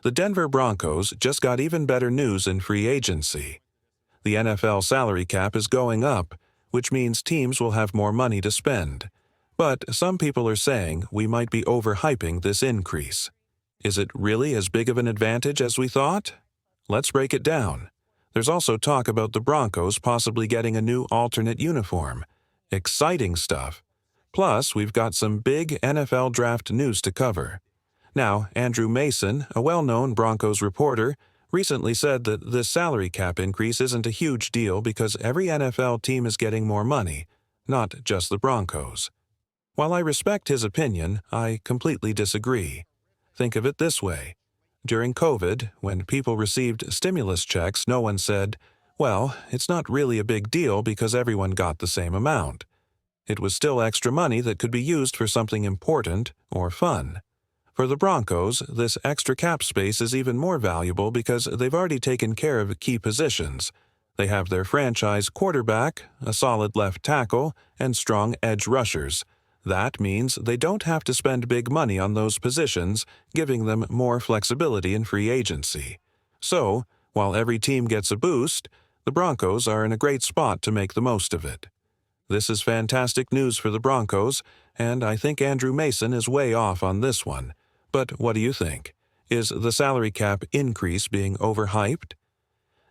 The Denver Broncos just got even better news in free agency. The NFL salary cap is going up, which means teams will have more money to spend. But some people are saying we might be overhyping this increase. Is it really as big of an advantage as we thought? Let's break it down. There's also talk about the Broncos possibly getting a new alternate uniform. Exciting stuff. Plus, we've got some big NFL draft news to cover. Now, Andrew Mason, a well-known Broncos reporter, recently said that this salary cap increase isn't a huge deal because every NFL team is getting more money, not just the Broncos. While I respect his opinion, I completely disagree. Think of it this way. During COVID, when people received stimulus checks, no one said, well, it's not really a big deal because everyone got the same amount. It was still extra money that could be used for something important or fun. For the Broncos, this extra cap space is even more valuable because they've already taken care of key positions. They have their franchise quarterback, a solid left tackle, and strong edge rushers. That means they don't have to spend big money on those positions, giving them more flexibility in free agency. So, while every team gets a boost, the Broncos are in a great spot to make the most of it. This is fantastic news for the Broncos, and I think Andrew Mason is way off on this one. But what do you think? Is the salary cap increase being overhyped?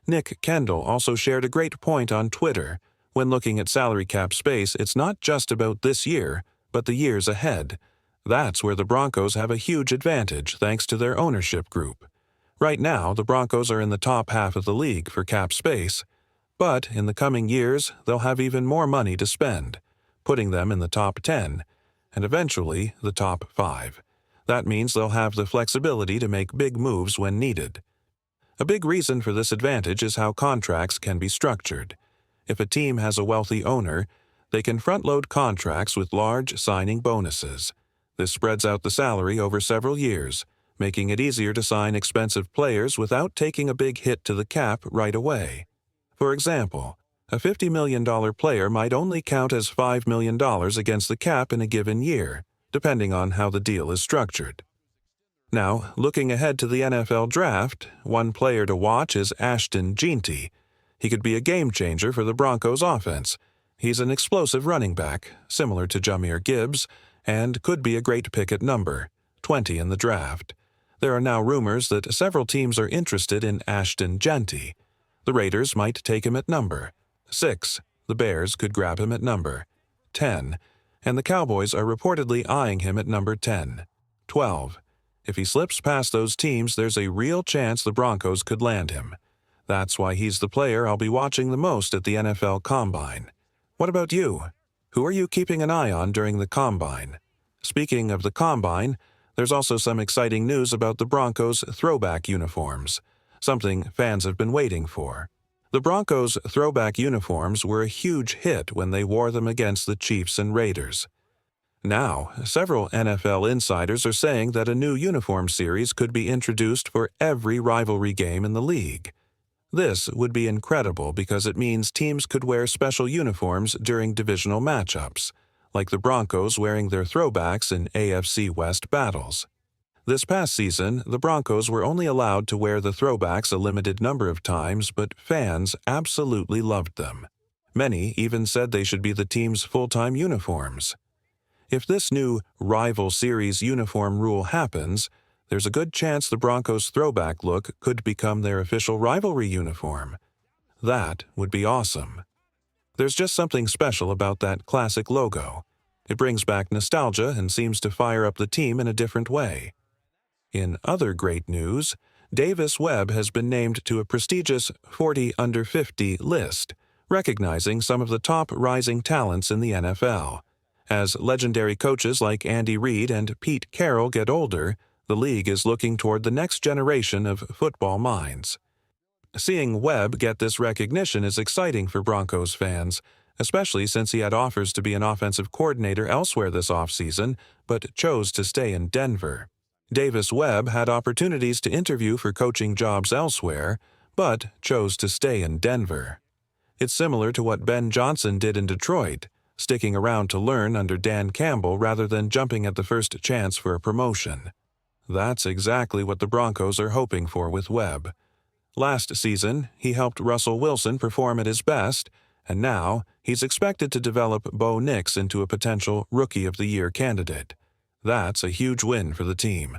Nick Kendall also shared a great point on Twitter. When looking at salary cap space, it's not just about this year, but the years ahead. That's where the Broncos have a huge advantage thanks to their ownership group. Right now, the Broncos are in the top half of the league for cap space. But in the coming years, they'll have even more money to spend, putting them in the top 10, and eventually the top 5. That means they'll have the flexibility to make big moves when needed. A big reason for this advantage is how contracts can be structured. If a team has a wealthy owner, they can front-load contracts with large signing bonuses. This spreads out the salary over several years, making it easier to sign expensive players without taking a big hit to the cap right away. For example, a $50 million player might only count as $5 million against the cap in a given year, depending on how the deal is structured. Now, looking ahead to the NFL draft, one player to watch is Ashton Jeanty. He could be a game-changer for the Broncos offense. He's an explosive running back, similar to Jahmyr Gibbs, and could be a great pick at number 20 in the draft. There are now rumors that several teams are interested in Ashton Jeanty. The Raiders might take him at number 6. The Bears could grab him at number 10. And the Cowboys are reportedly eyeing him at number 10. 12. If he slips past those teams, there's a real chance the Broncos could land him. That's why he's the player I'll be watching the most at the NFL Combine. What about you? Who are you keeping an eye on during the Combine? Speaking of the Combine, there's also some exciting news about the Broncos' throwback uniforms, something fans have been waiting for. The Broncos' throwback uniforms were a huge hit when they wore them against the Chiefs and Raiders. Now, several NFL insiders are saying that a new uniform series could be introduced for every rivalry game in the league. This would be incredible because it means teams could wear special uniforms during divisional matchups, like the Broncos wearing their throwbacks in AFC West battles. This past season, the Broncos were only allowed to wear the throwbacks a limited number of times, but fans absolutely loved them. Many even said they should be the team's full-time uniforms. If this new rival series uniform rule happens, there's a good chance the Broncos' throwback look could become their official rivalry uniform. That would be awesome. There's just something special about that classic logo. It brings back nostalgia and seems to fire up the team in a different way. In other great news, Davis Webb has been named to a prestigious 40 under 50 list, recognizing some of the top rising talents in the NFL. As legendary coaches like Andy Reid and Pete Carroll get older, the league is looking toward the next generation of football minds. Seeing Webb get this recognition is exciting for Broncos fans, especially since he had offers to be an offensive coordinator elsewhere this offseason, but chose to stay in Denver. Davis Webb had opportunities to interview for coaching jobs elsewhere, but chose to stay in Denver. It's similar to what Ben Johnson did in Detroit, sticking around to learn under Dan Campbell rather than jumping at the first chance for a promotion. That's exactly what the Broncos are hoping for with Webb. Last season, he helped Russell Wilson perform at his best, and now he's expected to develop Bo Nix into a potential Rookie of the Year candidate. That's a huge win for the team.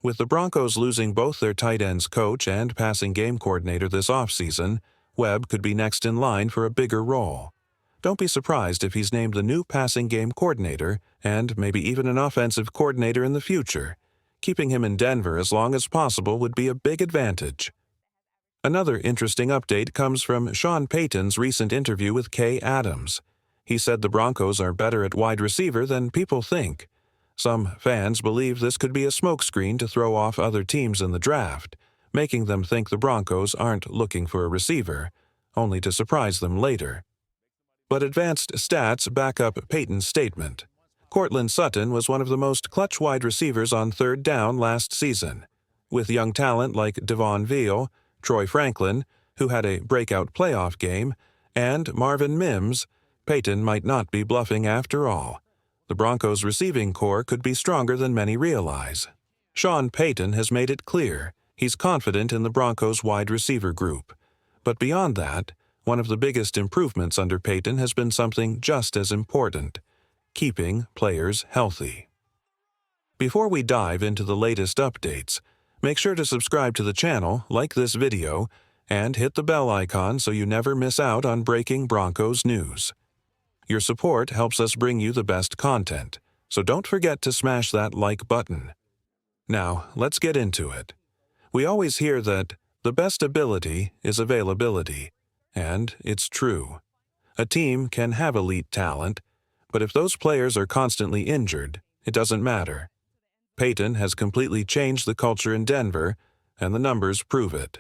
With the Broncos losing both their tight ends coach and passing game coordinator this offseason, Webb could be next in line for a bigger role. Don't be surprised if he's named the new passing game coordinator and maybe even an offensive coordinator in the future. Keeping him in Denver as long as possible would be a big advantage. Another interesting update comes from Sean Payton's recent interview with Kay Adams. He said the Broncos are better at wide receiver than people think. Some fans believe this could be a smokescreen to throw off other teams in the draft, making them think the Broncos aren't looking for a receiver, only to surprise them later. But advanced stats back up Payton's statement. Courtland Sutton was one of the most clutch wide receivers on third down last season. With young talent like Devon Veal, Troy Franklin, who had a breakout playoff game, and Marvin Mims, Payton might not be bluffing after all. The Broncos' receiving core could be stronger than many realize. Sean Payton has made it clear he's confident in the Broncos' wide receiver group. But beyond that, one of the biggest improvements under Payton has been something just as important: keeping players healthy. Before we dive into the latest updates, make sure to subscribe to the channel, like this video, and hit the bell icon so you never miss out on breaking Broncos news. Your support helps us bring you the best content, so don't forget to smash that like button. Now, let's get into it. We always hear that the best ability is availability, and it's true. A team can have elite talent, but if those players are constantly injured, it doesn't matter. Payton has completely changed the culture in Denver, and the numbers prove it.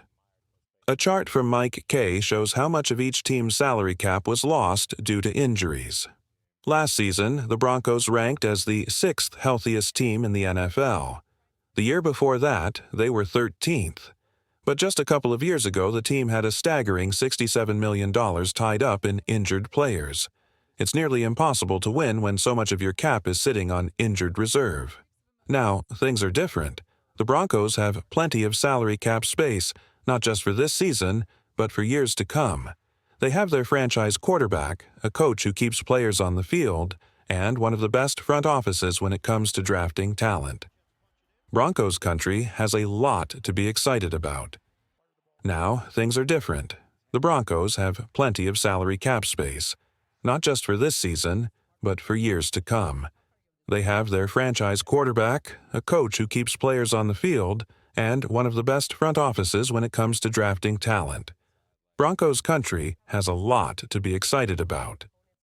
A chart from Mike Kay shows how much of each team's salary cap was lost due to injuries. Last season, the Broncos ranked as the 6th healthiest team in the NFL. The year before that, they were 13th. But just a couple of years ago, the team had a staggering $67 million tied up in injured players. It's nearly impossible to win when so much of your cap is sitting on injured reserve. Now, things are different. The Broncos have plenty of salary cap space, not just for this season, but for years to come. They have their franchise quarterback, a coach who keeps players on the field, and one of the best front offices when it comes to drafting talent. Broncos country has a lot to be excited about. Now, things are different. The Broncos have plenty of salary cap space, not just for this season, but for years to come. They have their franchise quarterback, a coach who keeps players on the field, and one of the best front offices when it comes to drafting talent. Broncos country has a lot to be excited about.